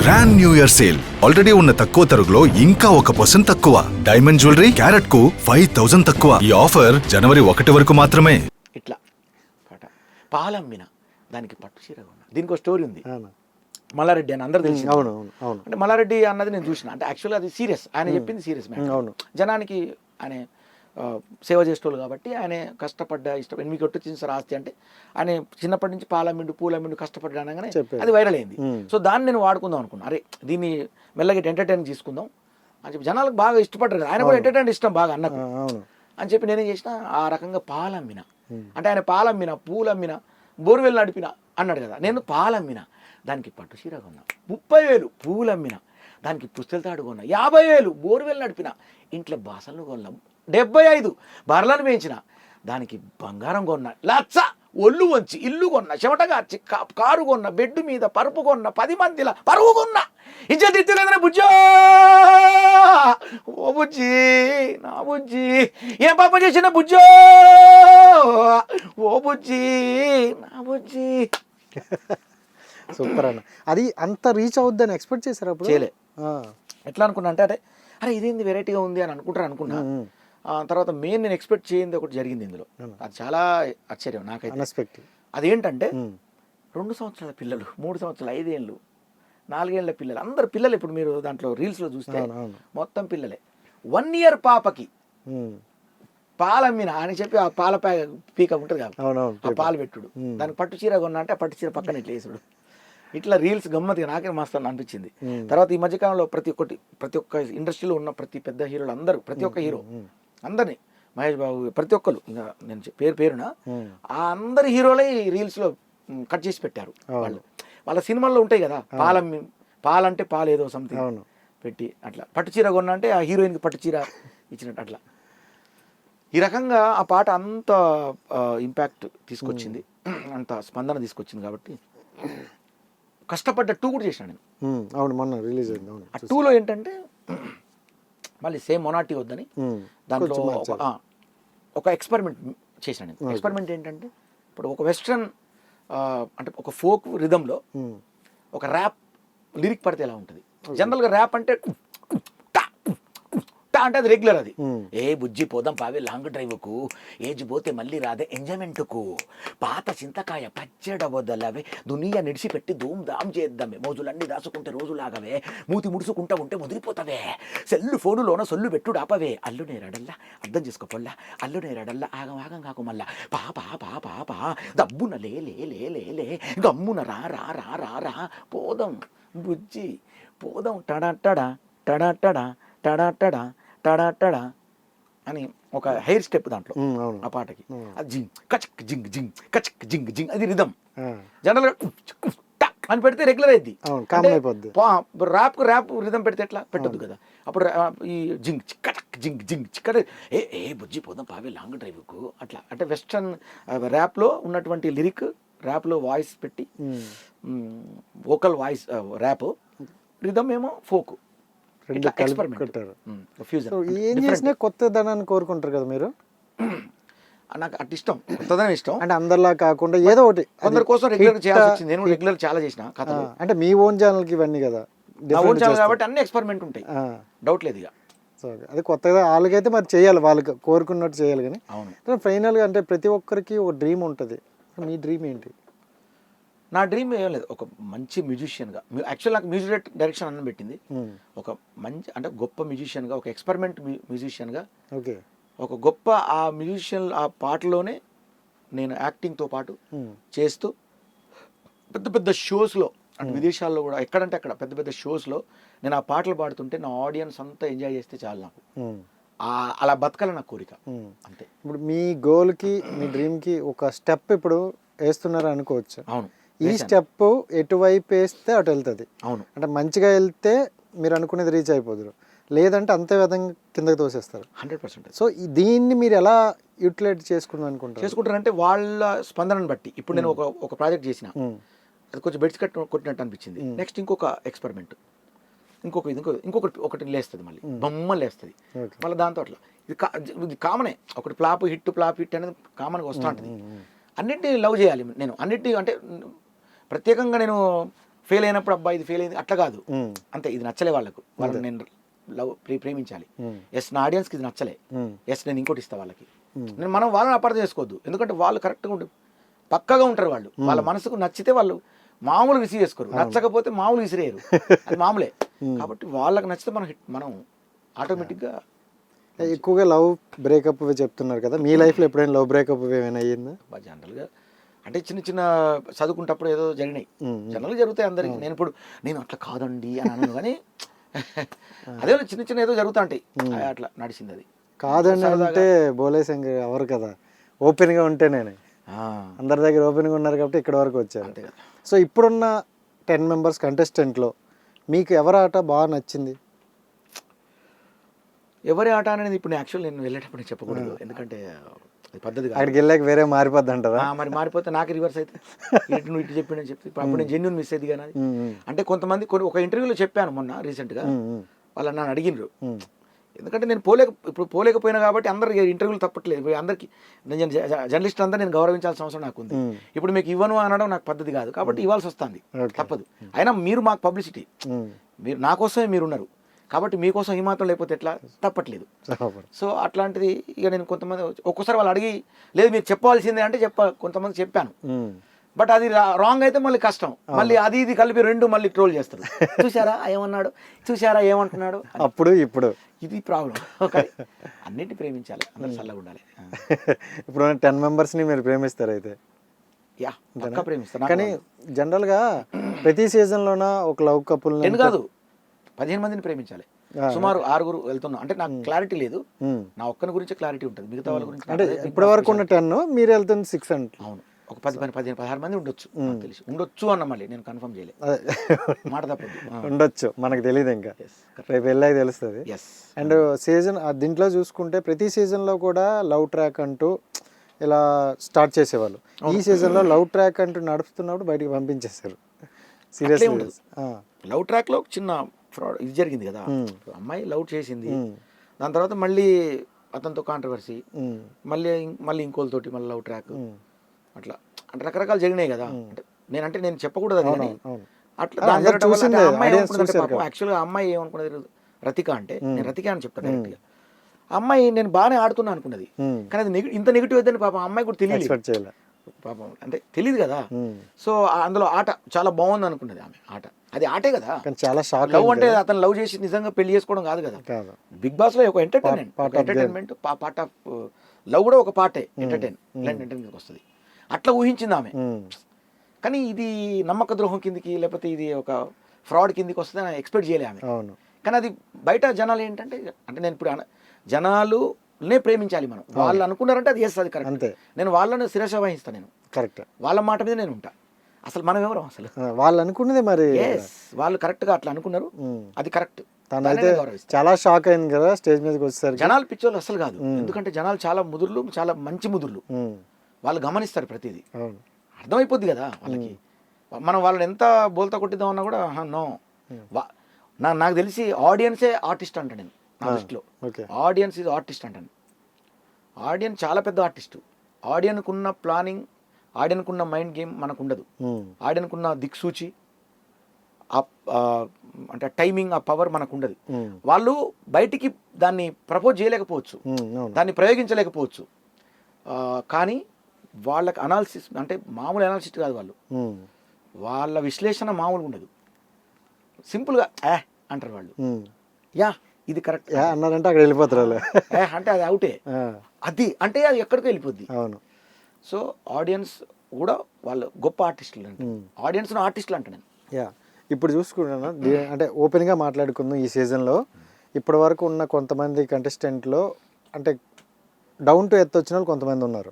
Grand new year sale already ఉన్న తక్కువ తరుగులో ఇంకా 1% తక్కువ. డైమండ్ జ్యువెలరీ క్యారెట్ కు 5000 తక్కువ. ఈ ఆఫర్ జనవరి 1 వరకు మాత్రమే. ఇట్లా పాట పాలమ్మిన దానికి పట్టు చీర కొన్నా. దీనికి ఒక స్టోరీ ఉంది. మల్లారెడ్డి అని అందరూ తెలిసి. అవును అవును అవును. అంటే మల్లారెడ్డి అన్నది నేను చూసిన. అంటే యాక్చువల్గా అది సీరియస్. ఆయన చెప్పింది సీరియస్ మ్యాటర్. అవును. జనానికి ఆయన సేవ చేసేటోళ్ళు కాబట్టి ఆయన కష్టపడ్డ ఇష్టం మీకు వచ్చింది సార్ ఆస్తి అంటే ఆయన చిన్నప్పటి నుంచి పాలమ్మిండు పూలమ్మిండు కష్టపడ్డా అనగానే అది వైరల్ అయింది. సో దాన్ని నేను వాడుకుందాం అనుకున్నాను. అరే దీన్ని మెల్లగా ఎంటర్టైన్ తీసుకుందాం అని చెప్పి జనాలకు బాగా ఇష్టపడ్డారు కదా. ఆయన కూడా ఎంటర్టైన్ ఇష్టం బాగా అన్నకు అని చెప్పి నేనేం చేసిన ఆ రకంగా పాలమ్మిన. అంటే ఆయన పాలమ్మిన పూలమ్మిన బోర్వెల్ నడిపిన అన్నాడు కదా. నేను పాలమ్మిన దానికి పట్టు చీర కొన్నా. 30,000 పూలమ్మిన దానికి పుస్తెల తాడు కొన్నా. 50,000 బోర్వెల్ నడిపిన ఇంట్లో బాసలను కొన్నా. 75 బర్లను పెంచిన దానికి బంగారం కొన్నా. 1,00,000 ఒళ్ళు వంచి ఇల్లు కొన్నా. చెమటగార్చి కారు కొన్నా. బెడ్ మీద పరుపు కొన్నా. 10 మందిల పరువు కొన్నా. ఇంచే తిట్టలేదనే బుజ్జో ఓ బుజ్జి నా బుజ్జి ఏం పాప చేసిన బుజ్జో ఓ బుజ్జి నా బుజ్జి. సూపర్ అన్న. అది అంత రీచ్ అవుద్దని ఎక్స్పెక్ట్ చేశారు అప్పుడు? చేయలే. ఎట్లా అనుకున్నా అంటే అరే అరే ఇదేంది వెరైటీగా ఉంది అని అనుకున్నా. తర్వాత మెయిన్ నేను ఎక్స్పెక్ట్ చేయింది ఒకటి జరిగింది ఇందులో. అది చాలా ఆశ్చర్యం నాకైతే. అన్ఎక్స్పెక్టెడ్. అదేంటంటే 2 సంవత్సరాల పిల్లలు, 3 సంవత్సరాలు, 5 ఏళ్ళు, 4 ఏళ్ల పిల్లలు, అందరు పిల్లలు. ఇప్పుడు మీరు దాంట్లో రీల్స్లో చూస్తే మొత్తం పిల్లలే. 1 ఇయర్ పాపకి పాలమ్మిన అని చెప్పి ఆ పాల పీక ఉంటుంది కదా, ఆ పాలు పెట్టుడు. దానికి పట్టు చీర కొన్నా అంటే ఆ పట్టు చీర పక్కన ఇట్లా వేసుడు. ఇట్లా రీల్స్ గమ్మత్తుగా నాకే మస్తు అనిపించింది. తర్వాత ఈ మధ్యకాలంలో ప్రతి ఒక్క ఇండస్ట్రీలో ఉన్న ప్రతి పెద్ద హీరోలు అందరూ, ప్రతి ఒక్క హీరో అందరినీ, మహేష్ బాబు, ప్రతి ఒక్కరు, ఇంకా నేను పేరున ఆ అందరి హీరోలే ఈ రీల్స్లో కట్ చేసి పెట్టారు. వాళ్ళ సినిమాల్లో ఉంటాయి కదా, పాలంటే పాలు ఏదో సంథింగ్ పెట్టి అట్లా పట్టు చీర కొన్నా అంటే ఆ హీరోయిన్కి పట్టు చీర ఇచ్చినట్టు అట్లా. ఈ రకంగా ఆ పాట అంత ఇంపాక్ట్ తీసుకొచ్చింది, అంత స్పందన తీసుకొచ్చింది. కాబట్టి కష్టపడ్డ 2 కూడా చేసిన నేను. అవును, మొన్న రిలీజ్ అయింది. ఆ 2లో ఏంటంటే మళ్ళీ సేమ్ మొనాటి వద్దని దాంట్లో ఒక ఎక్స్పెరిమెంట్ చేశాను నేను. ఎక్స్పెరిమెంట్ ఏంటంటే ఇప్పుడు ఒక వెస్ట్రన్ అంటే ఒక ఫోక్ రిథంలో ఒక ర్యాప్ లిరిక్ పడితే ఎలా ఉంటుంది. జనరల్గా ర్యాప్ అంటే అంటే అది రెగ్యులర్. అది ఏ బుజ్జి పోదాం పావే లాంగ్ డ్రైవ్కు, ఏజ్ పోతే మళ్ళీ రాదే ఎంజాయ్మెంట్కు, పాత చింతకాయ పచ్చడ వదలవే, దునియా నిడిచిపెట్టి ధూమ్ ధామ్ చేద్దామే, మోజులన్నీ దాచుకుంటే రోజులాగవే, మూతి ముడుచుకుంటా ఉంటే ముదిరిపోతావే, సెల్లు ఫోనులోన సొల్లు పెట్టుడు ఆపవే, అల్లునే రడల్లా అర్థం చేసుకోపోల్లా, అల్లునే రడల్లా ఆగం ఆగం కాకు మళ్ళా, పా పా పా పా పా దబ్బున లే లే లే లే లే గమ్మున రా రా రా రా రా పోదాం బుజ్జి పోదాం ta-da ta-da ta-da ta-da ta-da ta-da ta-da ta-da అని ఒక హెయిర్ స్టెప్ దాంట్లో ఆ పాటకి. అది జింగ్ కచక్ జింగ్ జింగ్ కచక్ జింగ్ జింగ్ అది రిధం. జనరల్గా అని పెడితే రెగ్యులర్ అయింది. ర్యాప్ రిధం పెడితే ఎట్లా పెట్టద్దు కదా. అప్పుడు ఈ జింగ్ కచక్ జింగ్ జింగ్ చిక్కడ ఏ బుజ్జి పోదాం పావే లాంగ్ డ్రైవ్కు అట్లా. అంటే వెస్ట్రన్ ర్యాప్లో ఉన్నటువంటి లిరిక్ ర్యాప్లో వాయిస్ పెట్టి, వోకల్ వాయిస్ ర్యాప్, రిధం ఏమో ఫోక్. ఏం చేసినా కొత్త ధనాన్ని కోరుకుంటారు కదా మీరు. నాకు అటు ఇష్టం, కొత్తదనం ఇష్టం. అంటే అందరిలా కాకుండా ఏదో ఒకటి కొందరి కోసం రెగ్యులర్ చేయాల్సి వచ్చింది. నేను రెగ్యులర్ చాలా చేసిన కథలు. అంటే మీ ఓన్ ఛానల్కి ఇవన్నీ కదా, ఓన్ ఛానల్ కాబట్టి అన్ని ఎక్స్పెరిమెంట్ ఉంటాయి, డౌట్ లేదు. ఇక అది కొత్తగా వాళ్ళకైతే మరి చేయాలి, వాళ్ళకి కోరుకున్నట్టు చేయాలి. కానీ అవును, ఫైనల్గా అంటే ప్రతి ఒక్కరికి ఒక డ్రీమ్ ఉంటుంది. మీ డ్రీమ్ ఏంటి? నా డ్రీమ్ ఏం లేదు, ఒక మంచి మ్యూజిషియన్గా. యాక్చువల్ నాకు మ్యూజిక్ డైరెక్షన్ అన్న పెట్టింది. ఒక మంచి అంటే గొప్ప మ్యూజిషియన్గా, ఒక ఎక్స్పెరిమెంట్ మ్యూజిషియన్గా, ఓకే, ఒక గొప్ప ఆ మ్యూజిషియన్ ఆ పాటలోనే నేను యాక్టింగ్తో పాటు చేస్తూ పెద్ద పెద్ద షోస్లో, అంటే విదేశాల్లో కూడా ఎక్కడంటే అక్కడ పెద్ద పెద్ద షోస్లో నేను ఆ పాటలు పాడుతుంటే నా ఆడియన్స్ అంతా ఎంజాయ్ చేస్తే చాలు నాకు. అలా బతకాలని నా కోరిక అంతే. ఇప్పుడు మీ గోల్కి, మీ డ్రీమ్కి ఒక స్టెప్ ఇప్పుడు వేస్తున్నారు అనుకోవచ్చు. అవును, ఈ స్టెప్ ఎటువైపు వేస్తే అటు వెళ్తుంది. అవును, అంటే మంచిగా వెళ్తే మీరు అనుకునేది రీచ్ అయిపోతారు, లేదంటే అంతే విధంగా కిందకి తోసేస్తారు. 100%. సో దీన్ని మీరు ఎలా యూటిలైజ్ చేసుకుంటారంటే వాళ్ళ స్పందనను బట్టి. ఇప్పుడు నేను ఒక ప్రాజెక్ట్ చేసిన, అది కొంచెం బెడ్స్ కొట్టినట్టు అనిపించింది. నెక్స్ట్ ఇంకొక ఎక్స్పెరిమెంట్, ఇంకొకటి లేస్తుంది, మళ్ళీ బొమ్మ లేస్తుంది మళ్ళీ దాంతో అట్లా. ఇది కామనే, ఒకటి ఫ్లాప్ హిట్ అనేది కామన్గా వస్తూ ఉంటుంది. అన్నింటినీ లవ్ చేయాలి నేను. అన్నింటినీ అంటే ప్రత్యేకంగా నేను ఫెయిల్ అయినప్పుడు అబ్బాయి ఇది ఫెయిల్ అయింది అట్లా కాదు, అంతే ఇది నచ్చలే వాళ్ళకు, వాళ్ళని నేను లవ్ ప్రేమించాలి, ఎస్ నా ఆడియన్స్కి ఇది నచ్చలే, ఎస్ నేను ఇంకోటి ఇస్తా వాళ్ళకి, నేను మనం వాళ్ళని అపార్థం చేసుకోవద్దు, ఎందుకంటే వాళ్ళు కరెక్ట్గా ఉండి పక్కగా ఉంటారు, వాళ్ళు వాళ్ళ మనసుకు నచ్చితే వాళ్ళు మామూలు రిసీవ్ చేసుకోరు, నచ్చకపోతే మామూలు విసిరేయరు, అది మామూలే. కాబట్టి వాళ్ళకి నచ్చితే మనం ఆటోమేటిక్గా. ఎక్కువగా లవ్ బ్రేకప్ చెప్తున్నారు కదా, మీ లైఫ్లో ఎప్పుడైనా లవ్ బ్రేకప్ ఏమైనా అయ్యిందా? జనరల్గా అంటే చిన్న చిన్న చదువుకుంటప్పుడు ఏదో జరిగినాయి, జనరల్గా జరుగుతాయి అందరికి. నేను అట్లా కాదండి అని అన్నాను, కానీ అదే చిన్న చిన్న ఏదో జరుగుతా ఉంటాయి, అట్లా నడిచింది. అది కాదండి అంటే బోలేసింగ్ ఎవరు కదా, ఓపెన్గా ఉంటే నేనే అందరి దగ్గర ఓపెన్గా ఉన్నారు కాబట్టి ఇక్కడ వరకు వచ్చారు. అంతే కదా. సో ఇప్పుడున్న 10 మెంబర్స్ కంటెస్టెంట్లో మీకు ఎవరి ఆట బాగా నచ్చింది? ఎవరి ఆట అనేది ఇప్పుడు యాక్చువల్ నేను వెళ్ళేటప్పుడు చెప్పకూడదు, ఎందుకంటే అది పద్ధతి కాదు. అక్కడికి వెళ్ళాక వేరే మారిపోద్ది అంటారా? మరి మారిపోతే నాకు రివర్స్ అయితే నువ్వు ఇటు చెప్పిండని చెప్తే అప్పుడు నేను జెన్యున్ మిస్ అయ్యేది కానీ. అంటే కొంతమంది ఒక ఇంటర్వ్యూలో చెప్పాను మొన్న రీసెంట్గా, వాళ్ళు నన్ను అడిగినారు, ఎందుకంటే నేను పోలేకపోయినా కాబట్టి అందరు ఇంటర్వ్యూలు తప్పట్లేదు, అందరికి నేను జర్నలిస్ట్ అంతా నేను గౌరవించాల్సిన అవసరం నాకు ఉంది. ఇప్పుడు మీకు ఇవ్వను అనడం నాకు పద్ధతి కాదు, కాబట్టి ఇవ్వాల్సి వస్తుంది, తప్పదు. అయినా మీరు మాకు పబ్లిసిటీ, మీరు నా కోసమే మీరున్నారు, కాబట్టి మీకోసం ఈ మాత్రం లేకపోతే ఎట్లా, తప్పట్లేదు. సో అట్లాంటిది ఇక నేను కొంతమంది ఒక్కోసారి వాళ్ళు అడిగి లేదు మీరు చెప్పాల్సిందే అంటే కొంతమంది చెప్పాను, బట్ అది రాంగ్ అయితే మళ్ళీ కష్టం, మళ్ళీ అది ఇది కలిపి రెండు మళ్ళీ ట్రోల్ చేస్తారు, చూసారా ఏమన్నాడు, చూసారా ఏమంటున్నాడు, అప్పుడు ఇప్పుడు ఇది ప్రాబ్లం. అన్నింటినీ ప్రేమించాలి, అందరూ చల్లగా ఉండాలి. ఇప్పుడు 10 మెంబర్స్ని మీరు ప్రేమిస్తారు అయితే? యా పక్కా ప్రేమిస్తాను. కానీ జనరల్గా ప్రతి సీజన్లోన ఒక లవ్ కపుల్ నేను కాదు 15 మందిని ప్రేమించాలి, సుమారు 6 వెళ్తున్నాం. అంటే నాకు క్లారిటీ లేదు, నా ఒక్కని గురించి క్లారిటీ ఉంటుంది, మిగతా వాళ్ళ గురించి అంటే ఇప్పటి వరకు ఉన్న 10 మీరు వెళ్తుంది 6 అంటే. అవును, ఒక 16 మంది ఉండొచ్చు, తెలిసి ఉండొచ్చు అన్న, మళ్ళీ నేను కన్ఫర్మ్ చేయలేదు, మాట తప్పదు, ఉండొచ్చు, మనకు తెలియదు, ఇంకా రేపు వెళ్ళాక తెలుస్తుంది. అండ్ సీజన్ దీంట్లో చూసుకుంటే ప్రతి సీజన్లో కూడా లవ్ ట్రాక్ అంటూ ఇలా స్టార్ట్ చేసేవాళ్ళు, ఈ సీజన్లో లవ్ ట్రాక్ అంటూ నడుపుతున్నప్పుడు బయటికి పంపించేశారు. సీరియస్లీ లవ్ ట్రాక్లో చిన్న ఫ్రాడ్ ఇది జరిగింది కదా, అమ్మాయి లవ్ చేసింది, దాని తర్వాత మళ్ళీ అతనితో కాంట్రవర్సీ, మళ్ళీ ఇంకోళ్ళతోటి మళ్ళీ లవ్ ట్రాక్, అట్లా అంటే రకరకాలు జరిగినాయి కదా. అంటే నేను చెప్పకూడదు అది, కానీ అట్లా దాని జరగడం వల్ల అమ్మాయి ఏమనుకున్నది పాపం, యాక్చువల్గా అమ్మాయి ఏమనుకున్నది రతిక అంటే, నేను రతిక అని చెప్తాను డైరెక్ట్గా, అమ్మాయి నేను బాగానే ఆడుతున్నా అనుకున్నది, కానీ అది ఇంత నెగిటివ్ అవుతుందని పాపం అమ్మాయి కూడా తెలియదు పాపం, అంటే తెలియదు కదా. సో అందులో ఆట చాలా బాగుంది అనుకున్నది ఆమె, ఆట అది ఆటే కదా, చాలా షాక్. లవ్ అంటే అతను లవ్ చేసి నిజంగా పెళ్లి చేసుకోవడం కాదు కదా, బిగ్ బాస్ లో ఒక ఎంటర్టైన్మెంట్ పార్ట్ ఆఫ్ లవ్ కూడా ఒక పార్టే, ఎంటర్టైన్మెంట్ వస్తుంది, అట్లా ఊహించింది ఆమె. కానీ ఇది నమ్మక ద్రోహం కిందికి లేకపోతే ఇది ఒక ఫ్రాడ్ కిందికి వస్తుంది అని ఎక్స్పెక్ట్ చేయలే ఆమె. కానీ అది బయట జనాలు ఏంటంటే, అంటే నేను ఇప్పుడు జనాలునే ప్రేమించాలి మనం, వాళ్ళు అనుకున్నారంటే అది ఎస్ అది కరెక్ట్, నేను వాళ్ళని శిరస వహిస్తాను, నేను కరెక్ట్ వాళ్ళ మాట మీద నేను ఉంటా. అసలు మనం ఎవరు, అసలు వాళ్ళు అనుకున్నది మరి, వాళ్ళు కరెక్ట్ గా అట్లా అనుకున్నారు, అది కరెక్ట్. చాలా షాక్ అయింది కదా స్టేజ్ మీదకి వచ్చేసరికి. జనాలు పిచ్చోళ్ళు అసలు కాదు, ఎందుకంటే జనాలు చాలా ముదుర్లు, చాలా మంచి ముదుర్లు, వాళ్ళు గమనిస్తారు ప్రతిదీ, అర్థమైపోద్ది కదా వాళ్ళకి. మనం వాళ్ళని ఎంత బోల్తా కొట్టిద్దామన్నా కూడా నో, నాకు తెలిసి ఆడియన్సే ఆర్టిస్ట్ అంట, నేను నా దృష్టిలో ఆడియన్స్ ఈజ్ ఆర్టిస్ట్ అంటాను. ఆడియన్స్ చాలా పెద్ద ఆర్టిస్టు, ఆడియన్కున్న ప్లానింగ్, ఆడియన్కున్న మైండ్ గేమ్ మనకు ఉండదు, ఆడియన్కున్న దిక్సూచి అంటే టైమింగ్, ఆ పవర్ మనకు ఉండదు. వాళ్ళు బయటికి దాన్ని ప్రపోజ్ చేయలేకపోవచ్చు, దాన్ని ప్రయోగించలేకపోవచ్చు, కానీ వాళ్ళకి అనాలిసిస్ అంటే మామూలు అనాలిసిస్ కాదు, వాళ్ళ విశ్లేషణ మామూలుగా ఉండదు, సింపుల్గా అంటారు వాళ్ళు, యా ఇది కరెక్ట్ అన్నారంటే అక్కడ వెళ్ళిపోతారు, అంటే అది అవుటే, అది అంటే అది ఎక్కడికి వెళ్ళిపోద్ది. అవును. సో ఆడియన్స్ కూడా వాళ్ళు గొప్ప ఆర్టిస్టులు అంటే, ఆడియన్స్ ఆర్టిస్టులు అంటే నేను. యా ఇప్పుడు చూసుకుంటున్నా, అంటే ఓపెన్గా మాట్లాడుకుందాం. ఈ సీజన్లో ఇప్పటి వరకు ఉన్న కొంతమంది కంటెస్టెంట్లో అంటే డౌన్ టు ఎర్త్ వచ్చిన వాళ్ళు కొంతమంది ఉన్నారు,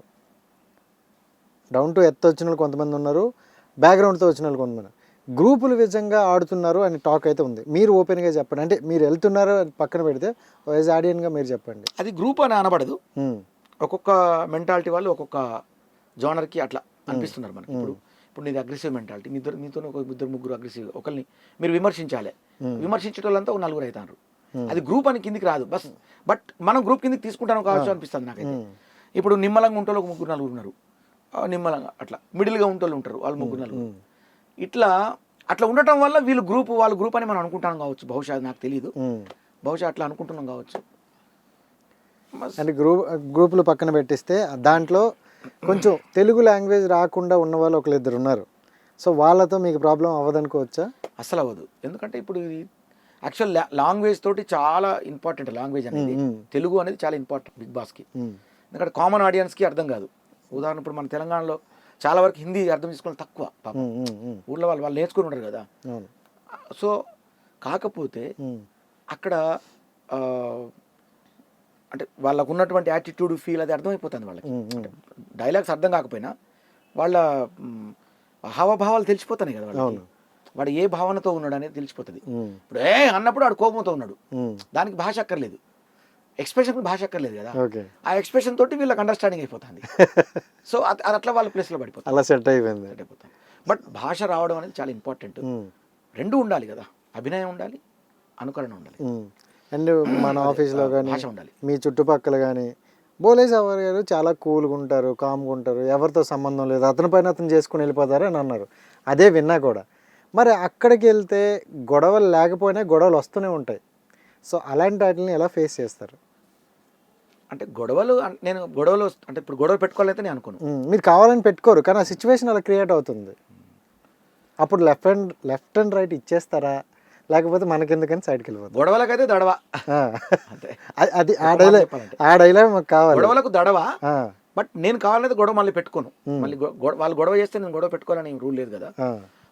కొంతమంది ఉన్నారు, బ్యాక్గ్రౌండ్తో వచ్చిన వాళ్ళు కొంతమంది, గ్రూపులు విధంగా ఆడుతున్నారు అని టాక్ అయితే ఉంది. మీరు ఓపెన్గా చెప్పండి, అంటే మీరు వెళ్తున్నారు పక్కన పెడితే యాజ్ ఆడియన్గా మీరు చెప్పండి. అది గ్రూప్ అని అనబడదు, ఒక్కొక్క మెంటాలిటీ వాళ్ళు ఒక్కొక్క జోనర్కి అట్లా అనిపిస్తున్నారు మనకి. ఇప్పుడు నీది అగ్రెసివ్ మెంటాలిటీ, మీతో ఒక 2-3 అగ్రెసివ్, ఒకరిని మీరు విమర్శించాలి, విమర్శించే వాళ్ళంతా ఒక 4 అవుతారు, అది గ్రూప్ అని కిందికి రాదు బట్ మనం గ్రూప్ కిందికి తీసుకుంటాను కావచ్చు అనిపిస్తుంది నాకైతే. ఇప్పుడు నిమ్మలంగా ఉంటే ఒక 3-4 ఉన్నారు, నిమ్మలంగా అట్లా మిడిల్గా ఉంటోళ్ళు ఉంటారు వాళ్ళు 3-4, ఇట్లా అట్లా ఉండటం వల్ల వీళ్ళు వాళ్ళ గ్రూప్ అని మనం అనుకుంటాం కావచ్చు, బహుశా అది నాకు తెలియదు, బహుశా అట్లా అనుకుంటున్నాం కావచ్చు. అంటే గ్రూపులు పక్కన పెట్టిస్తే దాంట్లో కొంచెం తెలుగు లాంగ్వేజ్ రాకుండా ఉన్న వాళ్ళు ఒకళ్ళిద్దరు ఉన్నారు. సో వాళ్ళతో మీకు ప్రాబ్లం అవ్వదనుకోవచ్చా? అసలు అవ్వదు. ఎందుకంటే ఇప్పుడు యాక్చువల్ లాంగ్వేజ్ తోటి చాలా ఇంపార్టెంట్ లాంగ్వేజ్ అనేది, తెలుగు అనేది చాలా ఇంపార్టెంట్ బిగ్ బాస్కి. ఎందుకంటే కామన్ ఆడియన్స్కి అర్థం కాదు. ఉదాహరణ ఇప్పుడు మన తెలంగాణలో చాలా వరకు హిందీ అర్థం చేసుకోవడం తక్కువ, పాపం ఊళ్ళో వాళ్ళు నేర్చుకుని ఉంటారు కదా. సో కాకపోతే అక్కడ అంటే వాళ్ళకు ఉన్నటువంటి యాటిట్యూడ్ ఫీల్ అది అర్థమైపోతుంది వాళ్ళకి. డైలాగ్స్ అర్థం కాకపోయినా వాళ్ళ హావభావాలు తెలిసిపోతున్నాయి కదా వాళ్ళకి. వాడు ఏ భావనతో ఉన్నాడు అనేది తెలిసిపోతుంది. ఇప్పుడు అన్నప్పుడు వాడు కోపంతో ఉన్నాడు, దానికి భాష అక్కర్లేదు, ఎక్స్ప్రెషన్ భాష అక్కర్లేదు కదా, ఆ ఎక్స్ప్రెషన్ తోటి వీళ్ళకి అండర్స్టాండింగ్ అయిపోతుంది. సో అది అట్లా వాళ్ళ ప్లేస్లో పడిపోతుంది, అలా సెట్ అయిపోయింది. బట్ భాష రావడం అనేది చాలా ఇంపార్టెంట్. రెండు ఉండాలి కదా, అభినయం ఉండాలి, అనుకరణ ఉండాలి. అండ్ మన ఆఫీస్లో కానీ భాష ఉండాలి. మీ చుట్టుపక్కల కానీ బోలే సవార్ గారు చాలా కూల్గా ఉంటారు, కామ్గా ఉంటారు, ఎవరితో సంబంధం లేదు, అతని పైన అతను చేసుకుని వెళ్ళిపోతారు అని అన్నారు. అదే విన్నా కూడా. మరి అక్కడికి వెళ్తే గొడవలు లేకపోయినా గొడవలు వస్తూనే ఉంటాయి. సో అలాంటి వాటిని ఎలా ఫేస్ చేస్తారు? అంటే నేను గొడవలు అంటే ఇప్పుడు గొడవలు పెట్టుకోవాలైతే నేను అనుకోను. మీరు కావాలని పెట్టుకోరు, కానీ ఆ సిచ్యువేషన్ అలా క్రియేట్ అవుతుంది. అప్పుడు లెఫ్ట్ అండ్ రైట్ ఇచ్చేస్తారా, లేకపోతే మనకెందుకని సైడ్కి వెళ్ళిపోతారు? గొడవలకైతే దడవ, అది ఆ డైలాగ్ మాకు కావాలి. గొడవలకు దడవ, బట్ నేను కావాలైతే గొడవ మళ్ళీ పెట్టుకోను. మళ్ళీ వాళ్ళు గొడవ చేస్తే నేను గొడవ పెట్టుకోవాలని రూల్ లేదు కదా.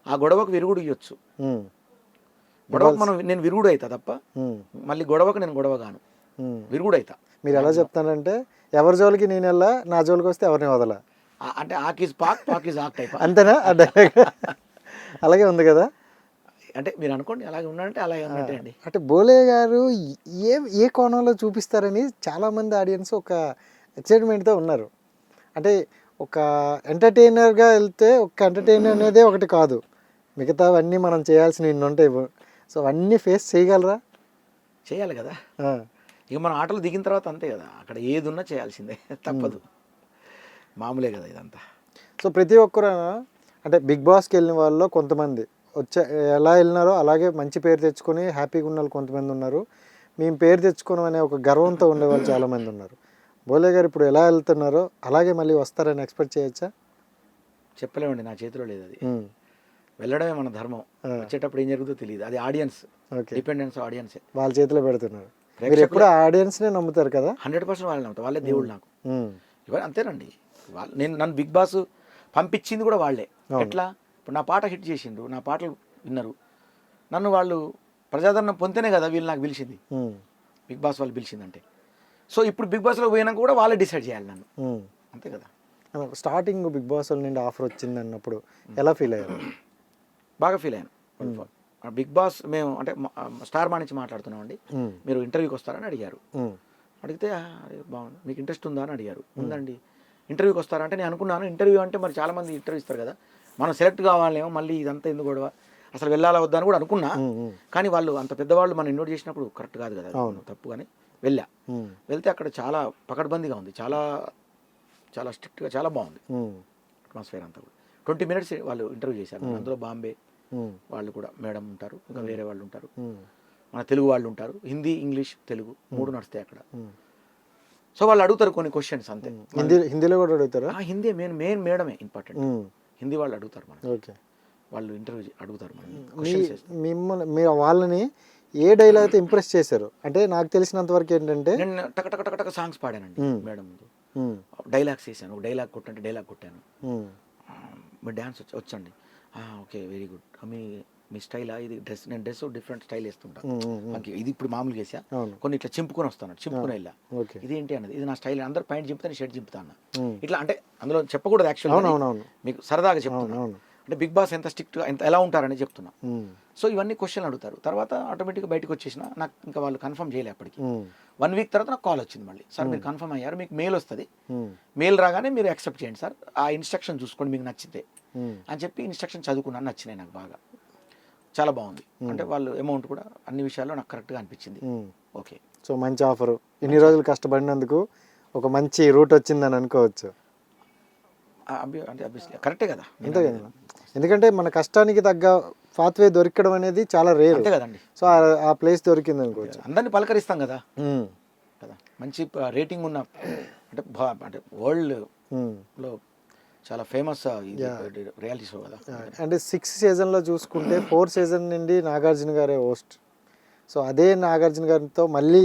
ఆ గొడవకు విరుగుడు ఇవ్వచ్చు, గొడవకు నేను విరుగుడు అవుతా తప్ప మళ్ళీ గొడవకు నేను గొడవ గాను, విరుగుడు అవుతా. మీరు ఎలా చెప్తానంటే ఎవరి జోలికి నేను వెళ్ళా, నా జోలికి వస్తే ఎవరిని వదలా అంటే ఆకీజ్ పాక్ ఈజ్ ఆక్ టైప్ అంతేనా? అలాగే ఉంది కదా. అంటే మీరు అనుకోండి అలాగే ఉన్నారంటే అలాగే ఉన్నట్టే అండి. అంటే బోలే గారు ఏ కోణంలో చూపిస్తారని చాలామంది ఆడియన్స్ ఒక ఎక్సైట్మెంట్తో ఉన్నారు. అంటే ఒక ఎంటర్టైనర్గా వెళ్తే ఒక ఎంటర్టైనర్ అనేదే ఒకటి కాదు, మిగతావన్నీ మనం చేయాల్సినవి ఇన్ని ఉంటాయి. సో అవన్నీ ఫేస్ చేయగలరా? చేయాలి కదా. ఇక మనం ఆటలు దిగిన తర్వాత అంతే కదా, అక్కడ ఏది ఉన్నా చేయాల్సిందే, తప్పదు, మామూలే కదా ఇదంతా. సో ప్రతి ఒక్కరు అంటే బిగ్ బాస్కి వెళ్ళిన వాళ్ళలో కొంతమంది ఎలా వెళ్ళినారో అలాగే మంచి పేరు తెచ్చుకొని హ్యాపీగా ఉన్న వాళ్ళు కొంతమంది ఉన్నారు. మేము పేరు తెచ్చుకోవడం అనే ఒక గర్వంతో ఉండేవాళ్ళు చాలామంది ఉన్నారు. బోలే గారు ఇప్పుడు ఎలా వెళ్తున్నారో అలాగే మళ్ళీ వస్తారని ఎక్స్పెక్ట్ చేయొచ్చా? చెప్పలేమండి, నా చేతిలో లేదు అది. వెళ్ళడమే మన ధర్మం, వచ్చేటప్పుడు ఏం జరుగుతుందో తెలియదు. అది ఆడియన్స్ డిపెండెన్స్, ఆడియన్సే వాళ్ళ చేతిలో పెడుతున్నారు. మీరు ఎప్పుడు ఆడియన్స్నే నమ్ముతారు కదా? 100% వాళ్ళని నమ్ముతారు, వాళ్ళే దేవుళ్ళు నాకు. ఇవాళ అంతేనండి, నన్ను బిగ్ బాస్ పంపించింది కూడా వాళ్ళే. ఎట్లా? ఇప్పుడు నా పాట హిట్ చేసిండ్రు, నా పాటలు విన్నారు, నన్ను వాళ్ళు ప్రజాదరణ పొందితేనే కదా వీళ్ళు నాకు పిలిచింది, బిగ్ బాస్ వాళ్ళు పిలిచిందంటే. సో ఇప్పుడు బిగ్ బాస్లో పోయినాక కూడా వాళ్ళే డిసైడ్ చేయాలి నన్ను, అంతే కదా. స్టార్టింగ్ బిగ్ బాస్ నుండి ఆఫర్ వచ్చింది అన్నప్పుడు ఎలా ఫీల్ అయ్యారు? బాగా ఫీల్ అయ్యాను. బిగ్ బాస్ మేము అంటే స్టార్ మా నుంచి మాట్లాడుతున్నామండి, మీరు ఇంటర్వ్యూకి వస్తారని అడిగారు. అడిగితే బాగుంది, మీకు ఇంట్రెస్ట్ ఉందా అని అడిగారు. ఉందండి. ఇంటర్వ్యూకి వస్తారంటే నేను అనుకున్నాను, ఇంటర్వ్యూ అంటే మరి చాలామంది ఇంటర్వ్యూ ఇస్తారు కదా, మనం సెలెక్ట్ కావాలేమో, మళ్ళీ ఇదంతా ఎందుకు గొడవ, అసలు వెళ్ళాలా వద్దా అని కూడా అనుకున్నా. కానీ వాళ్ళు అంత పెద్దవాళ్ళు మనం ఇన్వైట్ చేసినప్పుడు కరెక్ట్ కాదు కదా, తప్పు. కానీ వెళ్తే అక్కడ చాలా పకడ్బందీగా ఉంది, చాలా చాలా స్ట్రిక్ట్గా, చాలా బాగుంది అట్మాస్ఫియర్ అంతా కూడా. 20 minutes వాళ్ళు ఇంటర్వ్యూ చేశారు. అందులో బాంబే వాళ్ళు కూడా మేడం ఉంటారు, ఇంకా వేరే వాళ్ళు ఉంటారు, మన తెలుగు వాళ్ళు ఉంటారు, హిందీ, ఇంగ్లీష్, తెలుగు 3 నడుస్తాయి అక్కడ. సో వాళ్ళు అడుగుతారు కొన్ని క్వశ్చన్స్ అంతే. హిందీలో కూడా అడుగుతారు. హిందీ మెయిన్ మేడమే ఇంపార్టెంట్, హిందీ వాళ్ళు అడుగుతారు మనకి, వాళ్ళు ఇంటర్వ్యూ అడుగుతారు మిమ్మల్ని. వాళ్ళని ఏ డైలాగ్ అయితే ఇంప్రెస్ చేశారు అంటే నాకు తెలిసినంత వరకు ఏంటంటే, నేను టక టక టక టక సాంగ్స్ పాడానండి మేడం ముందు, డైలాగ్స్ చేశాను. ఒక డైలాగ్ కొట్టంటే డైలాగ్ కొట్టాను. మీ డ్యాన్స్ వచ్చండి, ఓకే వెరీ గుడ్. మీ స్టైలా ఇది? నేను డ్రెస్ డిఫరెంట్ స్టైల్ వేస్తుంటాను, ఇది ఇప్పుడు మామూలుగా వేసా, కొన్ని ఇట్లా చింపుకొని వస్తాను, చింపుకొని వెళ్ళా, ఇదేంటి అన్నది, ఇది నా స్టైల్, అందరు పాయింట్ చింపుతాను, షర్ట్ చింపుతా అన్న. ఇట్లా అంటే అందులో చెప్పకూడదు యాక్చువల్గా, మీకు సరదాగా చెప్తున్నా. అంటే బిగ్ బాస్ ఎంత స్ట్రిక్ట్గా ఎలా ఉంటారని చెప్తున్నా. సో ఇవన్నీ క్వశ్చన్లు అడుగుతారు. తర్వాత ఆటోమేటిక్గా బయటకు వచ్చేసిన, నాకు ఇంకా వాళ్ళు కన్ఫర్మ్ చేయలే అప్పటికి. 1 week తర్వాత నాకు కాల్ వచ్చింది మళ్ళీ, సార్ మీరు కన్ఫర్మ్ అయ్యారు, మీకు మెయిల్ వస్తుంది, మెయిల్ రాగానే మీరు యాక్సెప్ట్ చేయండి సార్, ఆ ఇన్స్ట్రక్షన్ చూసుకోండి మీకు నచ్చితే అని చెప్పి ఇన్స్ట్రక్షన్ చదువుకున్నాను. నచ్చినాయి నాకు బాగా, చాలా బాగుంది. అంటే వాళ్ళు అమౌంట్ కూడా అన్ని విషయాల్లో నాకు కరెక్ట్గా అనిపించింది. ఓకే, సో మంచి ఆఫరు, ఇన్ని రోజులు కష్టపడినందుకు ఒక మంచి రూట్ వచ్చిందని అనుకోవచ్చు. అంటే కరెక్టే కదా, అంతే కదా. ఎందుకంటే మన కష్టానికి తగ్గ పాత్వే దొరకడం అనేది చాలా రేర్. అంతే కదండి. సో ఆ ప్లేస్ దొరికింది అనుకోవచ్చు. అందరినీ పలకరిస్తాం కదా కదా, మంచి రేటింగ్ ఉన్న అంటే అంటే వరల్డ్లో చాలా ఫేమస్ రియాలిటీ షో కదా. అంటే 6th సీజన్లో చూసుకుంటే 4th సీజన్ నుండి నాగార్జున గారే హోస్ట్. సో అదే నాగార్జున గారితో మళ్ళీ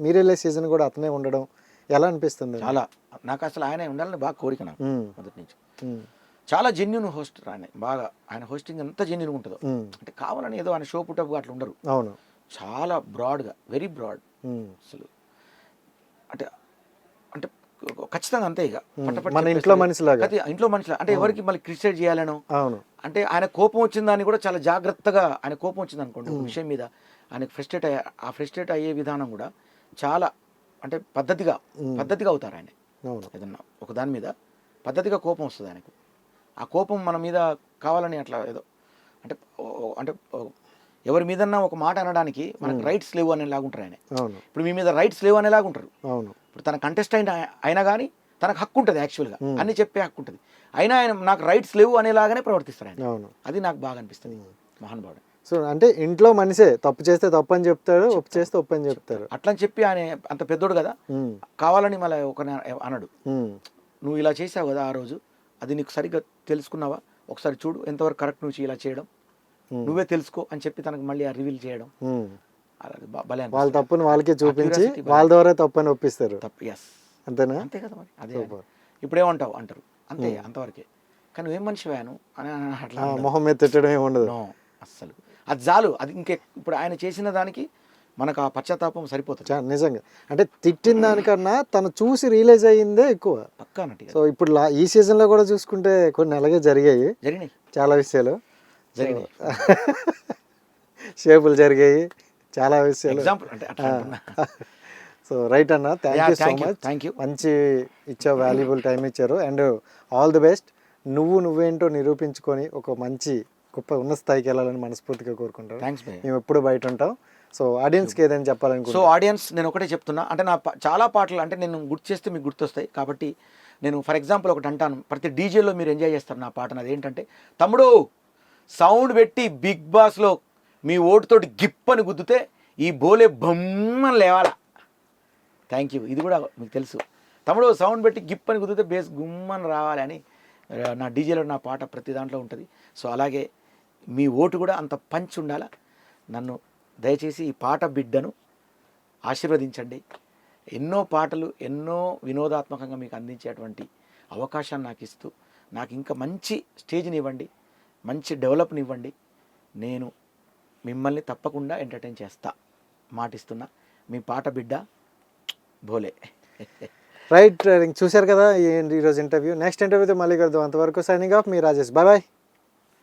మీరు వెళ్ళే సీజన్ కూడా అతనే ఉండడం ఎలా అనిపిస్తుంది? చాలా, నాకు అసలు ఆయన ఉండాలని బాగా కోరిక నాకు మొదటి నుంచి. చాలా జెన్యున్ హోస్ట్ ఆయన, బాగా ఆయన హోస్టింగ్ ఎంత జెన్యున్ ఉంటుందో, అంటే కావాలని ఏదో ఆయన షో పుట్టపు అట్లా ఉండరు. అవును, చాలా బ్రాడ్గా, వెరీ బ్రాడ్ అసలు. అంటే అంటే ఖచ్చితంగా అంతే. ఇక మన ఇంట్లో మనిషిలాగా, ఇంట్లో మనిషిలా, అంటే ఎవరికి మళ్ళీ క్రిటిసైజ్ చేయాలను. అవును, అంటే ఆయన కోపం వచ్చిందని కూడా చాలా జాగ్రత్తగా, ఆయన కోపం వచ్చింది అనుకోండి ఒక విషయం మీద, ఆయనకు ఫ్రస్ట్రేట్ అయ్యే విధానం కూడా చాలా అంటే పద్ధతిగా అవుతారు ఆయన. ఏదన్నా ఒక దాని మీద పద్ధతిగా కోపం వస్తుంది ఆయనకు. ఆ కోపం మన మీద కావాలని అట్లా ఏదో అంటే అంటే ఎవరి మీదన్నా ఒక మాట అనడానికి మనకు రైట్స్ లేవు అనేలాగుంటారు ఆయన. ఇప్పుడు మీ మీద రైట్స్ లేవు అనేలాగుంటారు. ఇప్పుడు తన కంటెస్టెంట్ అయినా కానీ తనకు హక్కు ఉంటుంది, యాక్చువల్గా అన్ని చెప్పే హక్కు ఉంటుంది. అయినా ఆయన నాకు రైట్స్ లేవు అనేలాగానే ప్రవర్తిస్తారు ఆయన. అది నాకు బాగా అనిపిస్తుంది మహానుభావుడు. సో అంటే ఇంట్లో మనిషే తప్పు చేస్తే తప్పు అని చెప్తాడు, ఒప్పు చేస్తే ఒప్పు అని చెప్తారు. అట్లా అని చెప్పి ఆయన అంత పెద్దోడు కదా, కావాలని మళ్ళీ ఒక అనడు. నువ్వు ఇలా చేసావు కదా ఆ రోజు, అది నీకు సరిగ్గా తెలుసుకున్నావా, ఒకసారి చూడు ఎంతవరకు కరెక్ట్ నువ్వు ఇలా చేయడం, నువ్వే తెలుసుకో అని చెప్పి తనకు మళ్ళీ ఆ రివీల్ చేయడం. వాళ్ళ తప్పుని వాళ్ళకే చూపించి వాళ్ళ ద్వారా తప్పని ఒప్పిస్తారు. అంతేనా? అంతే కదా మరి. అదే ఇప్పుడు ఏమంటావు అంటారు, అంతే అంతవరకే. కానీ నువ్వేం మనిషి వేను అని అట్లా మొహం మీద తిట్టడం ఏమి ఉండదు అస్సలు. అది చాలు. అది ఇప్పుడు ఆయన చేసిన దానికి మనకు ఆ పశ్చాత్తాపం సరిపోతుంది నిజంగా. అంటే తిట్టిన దానికన్నా తను చూసి రియలైజ్ అయ్యిందే ఎక్కువ పక్కానట్టు. సో ఇప్పుడు ఈ సీజన్లో కూడా చూసుకుంటే కొన్ని అలాగే జరిగాయి చాలా విషయాలు. షేపులు జరిగాయి చాలా విషయాలు. సో రైట్ అన్న, థ్యాంక్ యూ సో మచ్. మంచి ఇచ్చావు, వాల్యుబుల్ టైం ఇచ్చారు. And all the best. నువ్వేంటో నిరూపించుకొని ఒక మంచి గొప్ప ఉన్న స్థాయికి వెళ్ళాలని మనస్ఫూర్తిగా కోరుకుంటాను. మేము ఎప్పుడు బయట ఉంటాం. సో ఆడియన్స్కి ఏదైనా చెప్పాలనుకుంటున్నా? సో ఆడియన్స్ నేను ఒకటే చెప్తున్నా, అంటే నా చాలా పాటలు అంటే నేను గుర్తు చేస్తే మీకు గుర్తొస్తాయి కాబట్టి నేను ఫర్ ఎగ్జాంపుల్ ఒకటి అంటాను, ప్రతి డీజేలో మీరు ఎంజాయ్ చేస్తారు నా పాటను. అదేంటంటే, తమ్ముడు సౌండ్ పెట్టి బిగ్ బాస్లో మీ ఓటుతోటి గిప్పని గుద్దితే ఈ బోలే బొమ్మని లేవాలా. Thank you. ఇది కూడా మీకు తెలుసు, తమ్ముడు సౌండ్ పెట్టి గిప్పని కుదిరితే బేస్ గుమ్మని రావాలి అని నా డీజేలో నా పాట ప్రతి దాంట్లో ఉంటుంది. సో అలాగే మీ ఓటు కూడా అంత పంచ్ ఉండాలా. నన్ను దయచేసి ఈ పాట బిడ్డను ఆశీర్వదించండి. ఎన్నో పాటలు ఎన్నో వినోదాత్మకంగా మీకు అందించేటువంటి అవకాశాన్ని నాకు ఇస్తూ నాకు ఇంకా మంచి స్టేజ్ని ఇవ్వండి, మంచి డెవలప్ని ఇవ్వండి. నేను మిమ్మల్ని తప్పకుండా ఎంటర్టైన్ చేస్తా, మాటిస్తున్నా. మీ పాట బిడ్డ భోలే. రైట్, చూశారు కదా ఈరోజు ఇంటర్వ్యూ. నెక్స్ట్ ఇంటర్వ్యూతో మళ్ళీ కలుద్దాం. అంతవరకు సైనింగ్ ఆఫ్, మీ రాజేష్. Bye bye.